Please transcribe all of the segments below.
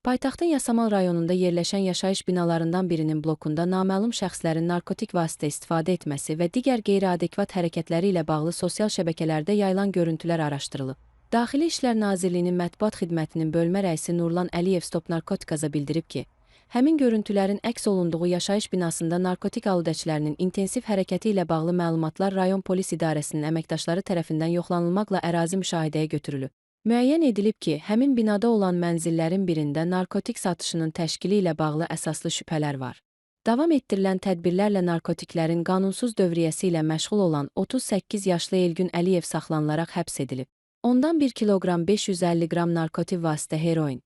Paytaxtın Yasamal rayonunda yerləşən yaşayış binalarından birinin blokunda naməlum şəxslərin narkotik vasitə istifadə etməsi və digər qeyri-adekvat hərəkətləri ilə bağlı sosial şəbəkələrdə yayılan görüntülər araşdırılıb. Daxili İşlər Nazirliyinin mətbuat xidmətinin bölmə rəisi Nurlan Əliyev Stop Narkotikaza bildirib ki, həmin görüntülərin əks olunduğu yaşayış binasında narkotik aludəçilərinin intensiv hərəkəti ilə bağlı məlumatlar rayon polis idarəsinin əməkdaşları tərəfindən yoxlanılmaqla ərazi müşahidəyə götürülüb. Müəyyən edilib ki, həmin binada olan mənzillərin birində narkotik satışının təşkili ilə bağlı əsaslı şübhələr var. Davam etdirilən tədbirlərlə narkotiklərin qanunsuz dövriyyəsi ilə məşğul olan 38 yaşlı Elgün Əliyev saxlanılaraq həbs edilib. Ondan 1 kiloqram 550 qram narkotik vasitə heroin,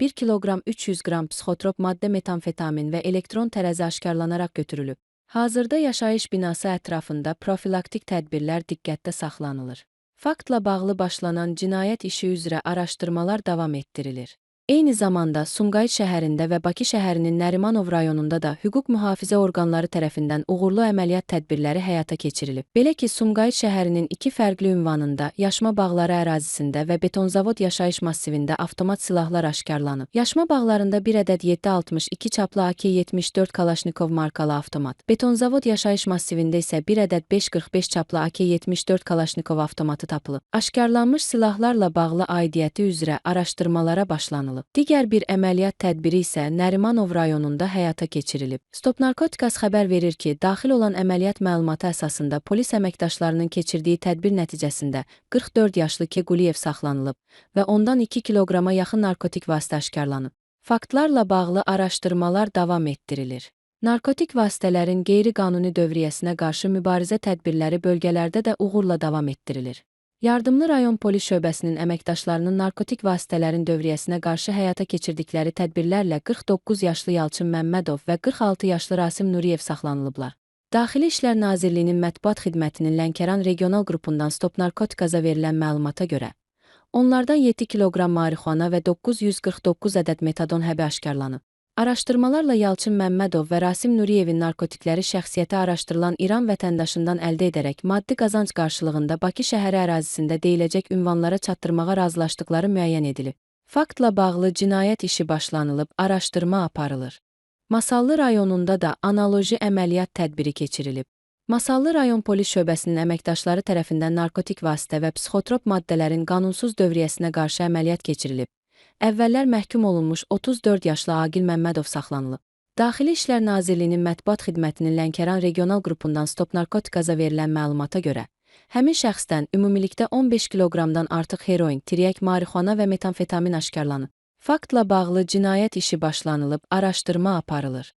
1 kiloqram 300 qram psixotrop maddə metamfetamin və elektron tərəzi aşkarlanaraq götürülüb. Hazırda yaşayış binası ətrafında profilaktik tədbirlər diqqətdə saxlanılır. Faktla bağlı başlanan cinayət işi üzrə araşdırmalar davam etdirilir. Eyni zamanda Sumqayıt şəhərində və Bakı şəhərinin Nərimanov rayonunda da hüquq mühafizə orqanları tərəfindən uğurlu əməliyyat tədbirləri həyata keçirilib. Belə ki, Sumqayıt şəhərinin 2 fərqli ünvanında, Yaşma bağları ərazisində və Betonzavod yaşayış massivində avtomat silahlar aşkarlanıb. Yaşma bağlarında bir ədəd 7.62 çaplı AK-74 Kalaşnikov markalı avtomat, Betonzavod yaşayış massivində isə bir ədəd 5.45 çaplı AK-74 Kalaşnikov avtomatı tapılıb. Aşkarlanmış silahlarla bağlı aidiyyəti üzrə araşdırmalara başlanılıb. Digər bir əməliyyat tədbiri isə Nərimanov rayonunda həyata keçirilib. Stop Narkotikas xəbər verir ki, daxil olan əməliyyat məlumatı əsasında polis əməkdaşlarının keçirdiyi tədbir nəticəsində 44 yaşlı Kequliyev saxlanılıb və ondan 2 kiloqrama yaxın narkotik vasitə aşkarlanıb. Faktlarla bağlı araşdırmalar davam etdirilir. Narkotik vasitələrin qeyri-qanuni dövriyyəsinə qarşı mübarizə tədbirləri bölgələrdə də uğurla davam etdirilir. Yardımlı rayon polis şöbəsinin əməkdaşlarının narkotik vasitələrin dövriyyəsinə qarşı həyata keçirdikləri tədbirlərlə 49 yaşlı Yalçın Məmmədov və 46 yaşlı Rasim Nuriyev saxlanılıblar. Daxili İşlər Nazirliyinin mətbuat xidmətinin Lənkəran regional qrupundan Stop Narkotikaza verilən məlumata görə, onlardan 7 kiloqram marixuana və 949 ədəd metadon həbi aşkarlanıb. Araşdırmalarla Yalçın Məmmədov və Rasim Nuriyevin narkotikləri şəxsiyyəti araşdırılan İran vətəndaşından əldə edərək maddi qazanc qarşılığında Bakı şəhəri ərazisində deyiləcək ünvanlara çatdırmağa razılaşdıqları müəyyən edilib. Faktla bağlı cinayət işi başlanılıb, araşdırma aparılır. Masallı rayonunda da analoji əməliyyat tədbiri keçirilib. Masallı rayon polis şöbəsinin əməkdaşları tərəfindən narkotik vasitə və psixotrop maddələrin qanunsuz dövriyyəsinə qarşı əməliyyat keçirilib. Əvvəllər məhkum olunmuş 34 yaşlı Agil Məmmədov saxlanılıb. Daxili İşlər Nazirliyinin mətbuat xidmətinin Lənkəran regional qrupundan Stop Narkotikaza verilən məlumata görə, həmin şəxsdən ümumilikdə 15 kiloqramdan artıq heroin, tiryək marixuana və metamfetamin aşkarlanıb. Faktla bağlı cinayət işi başlanılıb, araşdırma aparılır.